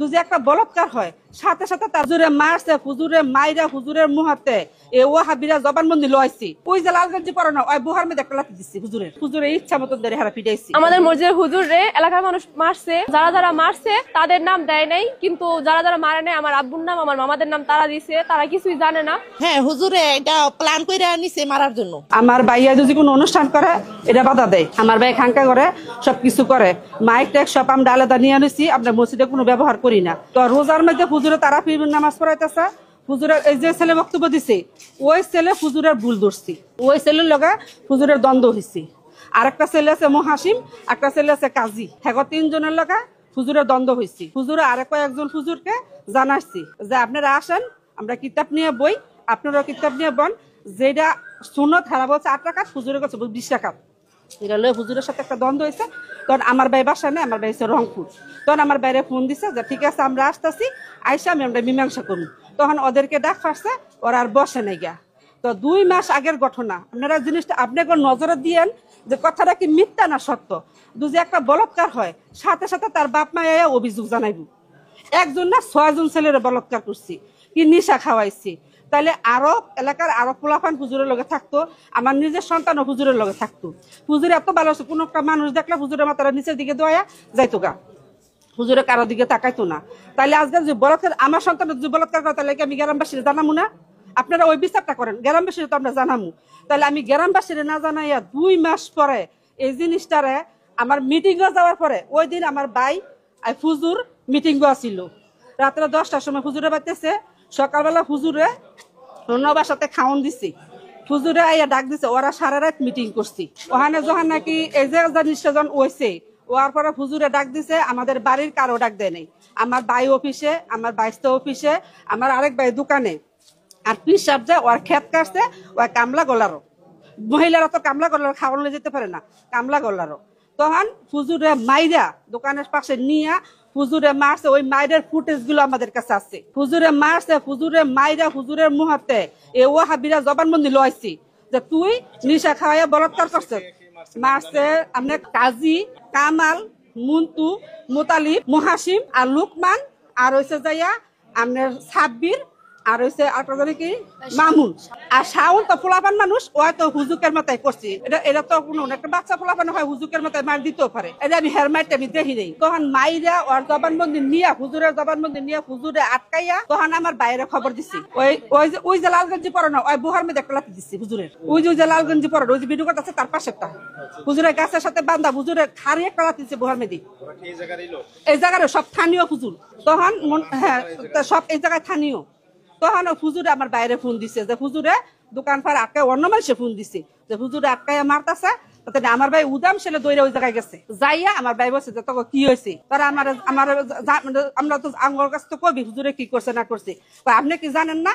দুজি একটা বলৎকার হয় সাথে সাথে তার হুজুরে মারছে, হুজুরে মাইরা হুজুরের মুহাতে এ ওয়াহাবিরা জবানবন্দি লইছি। ওই যে লালগঞ্জি পড়ে না ওই বুহার মধ্যে একটা লাথি দিচ্ছি হুজুরে ইচ্ছা মতন ধরে হারা পিটাইছি। আমাদের মসজিদের হুজুরে এলাকার মানুষ মারছে, যারা মারছে তাদের নাম দেয় নাই, কিন্তু যারা মারে নাই আমার আব্বুর নাম আমার মামাদের নাম তারা দিছে, তারা কিছুই জানে না। হ্যাঁ, হুজুরে এটা প্ল্যান করে নিছে মারার জন্য। আমার ভাইয়া যদি কোনো অনুষ্ঠান করে এটা বাধা দেয়, আমার ভাই খাঙ্কা করে সবকিছু করে, মাইক ট্যাক সব আমরা আলাদা নিয়ে আনিছি, আমরা মসজিদে কোনো ব্যবহার করি না। তো রোজার মধ্যে হুজুরে তারা নামাজ পড়াইতেছে, হুজুরের এই যে ছেলে বক্তব্য দিছে ওই ছেলে হুজুরের ভুল ধরছি, ওই ছেলের লগে হুজুরের দ্বন্দ্ব হয়েছে। আর একটা ছেলে আছে মহাসিম, একটা ছেলে আছে কাজী, হ্যাঁ তিনজনের লগে হুজুরের দ্বন্দ্ব হয়েছে। হুজুরে আরেক কয়েকজন হুজুরকে জানাচ্ছি যে আপনারা আসেন, আমরা কিতাব নিয়ে বই, আপনারাও কিতাব নিয়ে বন, যেটা সুন্নত হারা বলছে 8 টাকা, হুজুরের কাছে 20 টাকা। এটা লয়ে হুজুরের সাথে একটা দ্বন্দ্ব হয়েছে। তখন আমার ভাই বাসা নেই, আমার ভাই হচ্ছে রংপুর। তখন আমার বাইরে ফোন দিছে যে ঠিক আছে আমরা আসতেছি, আইসা আমরা মীমাংসা করুন। তখন ওদেরকে ডাক ফাঁসছে, ওরা আর বসে নাই গা। তো 2 মাস আগের ঘটনা, আপনারা জিনিসটা আপনাকে নজরে দিয়েন যে কথাটা কি মিথ্যা না সত্য। দুজি একটা বলৎকার হয় সাথে সাথে তার বাপ মা অভিযোগ জানাইব। একজন না 6 জন ছেলের বলৎকার করছি, কি নিশা খাওয়াইছি। তাহলে আরো এলাকার আরো পোলাপান হুজুরের লগে থাকতো, আমার নিজের সন্তানও হুজুরের লগে থাকতো। হুজুর এত ভালো আছে, কোনো একটা মানুষ দেখলে হুজুরের মাথাটা নিচের দিকে দোয়া যাইতো গা, হুজুরে কারো দিকে তাকাইতো না। তাইলে আজকে যে বলৎকার আমার সন্তানের যদি বলৎকার করে তাহলে আমি গ্রামবাসীরা জানামু না? আপনারা ওই বিচারটা করেন, গ্রামবাসীরা তো আমরা জানামু। তাহলে আমি গ্রামবাসীরা না জানাইয়া 2 মাস পরে এই জিনিসটারে আমার মিটিংয়ে যাওয়ার পরে, ওই দিন আমার ভাই হুজুর মিটিংও ছিল রাত্রে 10টার সময়, হুজুরে বাড়তেছে। সকালবেলা হুজুরে নবার সাথে খাওয়ান দিছি, হুজুরে আইয়া ডাক দিছে, ওরা সারা রাত মিটিং করছি। ওখানে যখন নাকি এই যে জিনিসটা যখন হয়েছে ওর পরে হুজুরে ডাক দিছে, আমাদের বাড়ির কারো ডাক দেয় নাই। আমার ভাই অফিসে, আমার বাইস্তা অফিসে, আমার আরেক ভাই দোকানে, আর পিস সাহেব যে ওর ক্ষেত কাটছে ওই কামলা গলারও। মহিলারা তো কামলা গলার খাওয়ানো যেতে পারে না, কামলা গলারও। তখন হুজুরে মাইরা দোকানের পাশে নিয়ে হুজুরে মারছে, ওই মাইরের ফুটেজ গুলো আমাদের কাছে আছে। হুজুরে মারছে, হুজুরে মাইরা হুজুরের মুহাতে এ ওয়াহাবিরা জবানবন্দি লইছি যে তুই নিশা খাওয়াইয়া বলৎকার করছে। মারছে আপনি কাজী, কামাল, মুন্টু, মোতালিব, মুহাসিম আর লুকমান, আর হইছে যাইয়া আপনার সাব্বির, আর হইছে আপনাদের কি মামুন। আর শাওন তো পোলাপান মানুষ, ওই তো হুজুকের মতাই করছি। এটা তো কোনো একটা বাচ্চা পোলাপান হয় হুজুকের মতাই মার দিতেও পারে, এটা আমি হেরমাইতে আমি দেখি নেই। তখন মাইরা ওর জবানবন্দি নিয়ে হুজুরের জবানবন্দি নিয়ে হুজুরে আটকাইয়া তখন আমার বাইরে খবর দিছি। ওই যে লালগঞ্জি পড়ে না ওই বুহার মধ্যে একটা লাথি দিচ্ছি হুজুরের। ওই যে লালগঞ্জি পড়ে ওই যে ভিডিও আছে তার পাশে একটা হুজুরের গাছের সাথে বান্ধা, হুজুরের খারি একটা লাথি দিচ্ছে বুহার মধ্যে। এই জায়গার সব স্থানীয় হুজুর, তখন হ্যাঁ সব এই জায়গায় স্থানীয়। তখন হুজুরে আমার বাইরে ফোন দিছে যে হুজুরে দোকান ফার আটকায়, অন্য মানুষে ফোন দিছে যে হুজুরে আটকায় মারতাছে। তাতে আমার ভাই উদাম ছেলে দৌড়ে ওই জায়গায় গেছে, যাইয়া আমার ভাই বলছে যে তোকে কি হয়েছে। তারা আমরা তো আঙ্গর কাছে তো কবি হুজুরে কি করছে না করছে, আপনি কি জানেন না?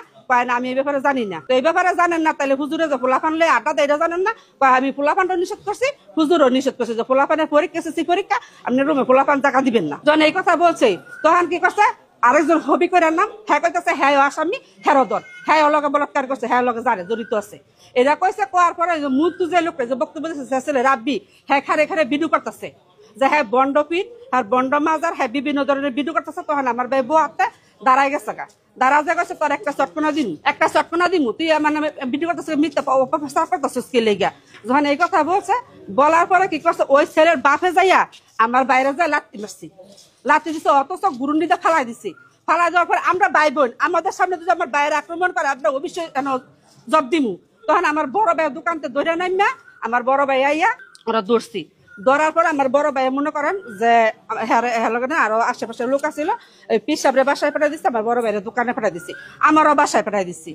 না আমি এই ব্যাপারে জানি না। তো এই ব্যাপারে জানেন না, তাহলে হুজুরে যে পোলাপান লে আড্ডা দেয় এটা জানেন না? আমি পোলাপানটা নিষেধ করছি, হুজুরও নিষেধ করছে যে পোলাপানের পরীক্ষা এসেছি পরীক্ষা, আপনি রুমে পোলাপান টাকা দিবেন না। যখন এই কথা বলছে তখন কি করছে আরেকজন হবি করে নাম, হ্যাঁ কইতেছে হ্যাঁ আসামি হেরদন, হ্যাঁ লগে বলাৎকার করছে, হ্যাঁ লগে জানে জড়িত আছে। এরা কইছে কোয়ার পরে মুন্তু যে লোকটা যে বক্তব্য দিচ্ছে ছেলে রাব্বি, হ্যাঁ খারে খারে ভিডিও করতেছে যে হ্যাঁ বন্ডপিট আর বন্ড মাজার, হ্যাঁ বিভিন্ন ধরনের ভিডিও করতেছে। তখন আমার ভাই বউ হাতে দাঁড়াই গেছে গা, দাঁড়া যে গেছে তোর একটা চটকনা দিমু, তুই মানে ভিডিও করতেছে মিথ্যা অপপ্রচার করতেছিস কে লেগা। যখন এই কথা বলছে বলার পরে কি করছে ওই ছেলের বাপে যাইয়া আমার বাইরে যায় লাত্তি মারছি, লাত্তি দিচ্ছে, অথচ গুরুন্ডিতে ফালাই দিছি। ফালাই দেওয়ার পর আমরা ভাই বোন, আমাদের সামনে যদি আমার বাইরে আক্রমণ করে আমরা অবশ্যই জব দিমু। তখন আমার বড় ভাই দোকানতে ধরে নামিয়া আমার বড় ভাই আইয়া ওরা দৌড়ছি। ধরার পর আমার বড় ভাই মনে করেন যে আরো আশেপাশের লোক আছিল, পিস সাহেবের বাসায় পাঠাই দিচ্ছে, আমার বড় ভাইয়ের দোকানে পাঠাই দিচ্ছি, আমারও বাসায় পাঠাই দিচ্ছি।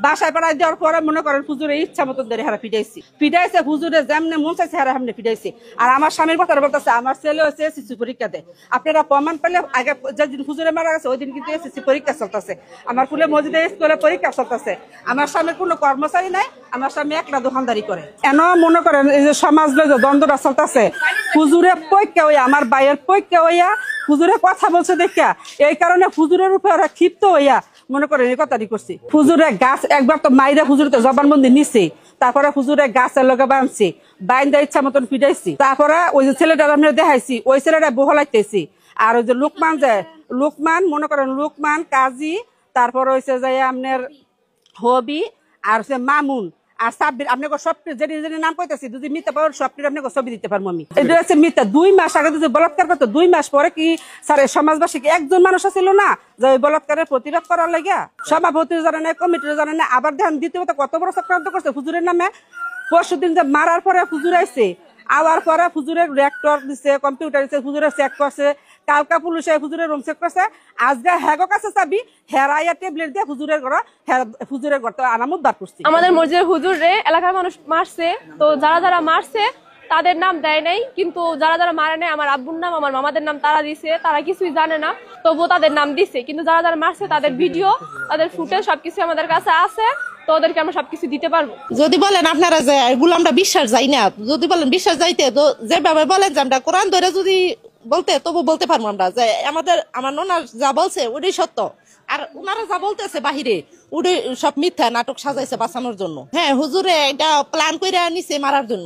বাসায় পাঠাই দেওয়ার পরে মনে করেন হুজুরে ইচ্ছা মতন ধরে হারা ফিডাইছে হুজুরে যেমনে মন চাইছে হারা সামনে ফিডাইছে। আর আমার স্বামীর কথা বলতেছে আমার ছেলে হচ্ছে এসএসসি পরীক্ষা দেয়, আপনারা প্রমাণ পেলে আগে যেদিন হুজুরে মারা গেছে ওই দিন কিন্তু এসএসসি পরীক্ষা চলতেছে, আমার ফুলে মসজিদে স্কুলে পরীক্ষা চলতেছে। আমার স্বামীর কোনো কর্মচারী নাই, আমার স্বামী একলা দোকানদারি করে। এন মনে করেন এই যে সমাজ দ্বন্দ্বটা চলতেছে, হুজুরে পৈক্যা হইয়া আমার ভাইয়ের পৈক্যা হইয়া হুজুরে কথা বলছে দেখা, এই কারণে হুজুরের উপরে ওরা ক্ষিপ্ত হইয়া মনে করেন এই কথাটি করছি। হুজুরে গাছ একবার তো মাইরা হুজুরে তো জবানবন্দি নিছে, তারপরে হুজুরে গাছের লগে বাঁধছি, বাইন্দা ইচ্ছা মতন ফিটাইছি। তারপরে ওই যে ছেলেটা আমরা দেখাইছি ওই ছেলেটা বহলাইতেছি। আর ওই যে লোকমান যে লোকমান, মনে করেন লোকমান, কাজী, তারপর হয়েছে যে আপনার হবি, আর হচ্ছে মামুন, আর সাব্বির। আপনাকে সব যেটি যেটি নাম কইতেছি যদি মিথ্যা পাওয়ার সবটির আপনাকে ছবি দিতে পারবো আমি। এটা হচ্ছে মিথ্যা। 2 মাস আগে যদি বলাৎকার করতো, 2 মাস পরে কি স্যার সমাজবাসী একজন মানুষ ছিল না যে ওই বলাৎকারের প্রতিবাদ করার লাগিয়া? সভাপতি জানে না, কমিটির জানে না। আবার ধ্যান দ্বিতীয়ত কত বড় চক্রান্ত করছে হুজুরের নামে। পরশুদিন যে মারার পরে হুজুর আইছে, আওয়ার পরে হুজুরের রেক্টর দিছে, কম্পিউটার দিছে, হুজুরের চেক করছে, কালকা পুলিশে হুজুরের রুম চেক করছে। আজকে হ্যাগো কাছে চাবি, হেরাইয়া ট্যাবলেট দিয়ে হুজুরের ঘর, হুজুরের ঘর তো আনামত বার করছি। আমাদের মসজিদের হুজুর রে এলাকার মানুষ মারছে, তো যারা যারা মারছে তাদের নাম দেয় নাই, কিন্তু যারা যারা মারে নাই আমার আব্বুর নাম আমার মামাদের নাম তারা দিছে। তারা কিছুই জানে না, তবুও তাদের নাম দিছে। কিন্তু যারা যারা মারছে তাদের ভিডিও, তাদের ফুটেজ সবকিছু আমাদের কাছে আছে, তো ওদেরকে আমরা সবকিছু দিতে পারবো। যদি বলেন আপনারা যে এগুলো আমরা বিশ্বাস যাই না, যদি বলেন বিশ্বাস যাইতে, তো যেভাবে বলেন যে আমরা কোরআন ধরে যদি বলতে, তবু বলতে পারবো আমরা যে আমার ননার যা বলছে ওটাই সত্য, আর ওনারা যা বলতেছে বাহিরে ওটাই সব মিথ্যা নাটক সাজাইছে বাঁচানোর জন্য। হ্যাঁ, হুজুরে এটা প্ল্যান করে নিছে মারার জন্য।